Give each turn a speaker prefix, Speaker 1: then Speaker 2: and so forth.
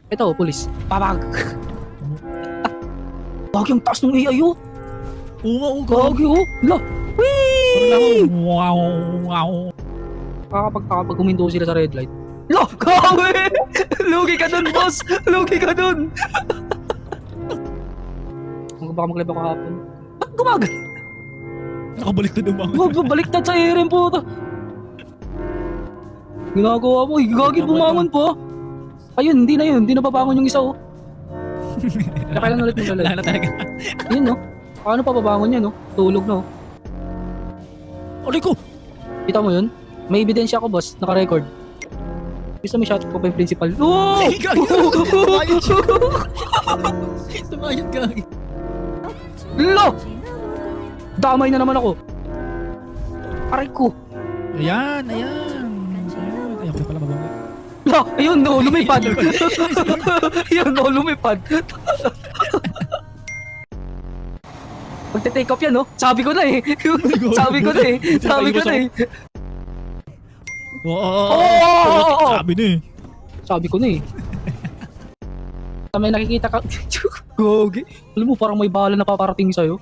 Speaker 1: Ito, pulis. Papag. Gagi, ang taas ng AI, oh.
Speaker 2: Oo nga,
Speaker 1: Gagi, oh. La. Whee!
Speaker 2: Wow, wow.
Speaker 1: Kakapag huminto sila sa red light. La! Gagi! Lugi ka dun, boss! Lugi ka dun! Baka maglaba ka hapon. Ba't gumagal?
Speaker 2: Nakabaliktad ang mga.
Speaker 1: Baliktad sa ere po ito. Ginagawa mo, gagi, bumangon po. Ayun, hindi na yun. Hindi na babangon yung isa, oh. Kailan ulit mo
Speaker 2: Wala
Speaker 1: lalay?
Speaker 2: na talaga.
Speaker 1: Yun, no? Paano pa babangon yan, no? Tulog na, oh.
Speaker 2: Aray ko!
Speaker 1: Kita mo yun? May ebidensya ako, boss. Naka-record. Gusto mo shoutout ko pa yung principal. Oh!
Speaker 2: Ay, gagi! Sumayad siya! Sumayad, gagi.
Speaker 1: Lo! Damay na naman ako. Aray ko.
Speaker 2: Ayan, ayan. Ayun, ayaw ko pala mabango.
Speaker 1: La! Ayun, no, lumipad. Ayun, no, lumipad. Magte-take off yan, no? Sabi ko na eh. Sabi ko na eh. Sabi ko na eh.
Speaker 2: Oo! Sabi na eh.
Speaker 1: Sabi ko na eh. May nakikita ka. Gogi. Alam mo, parang may bala na paparating sa'yo.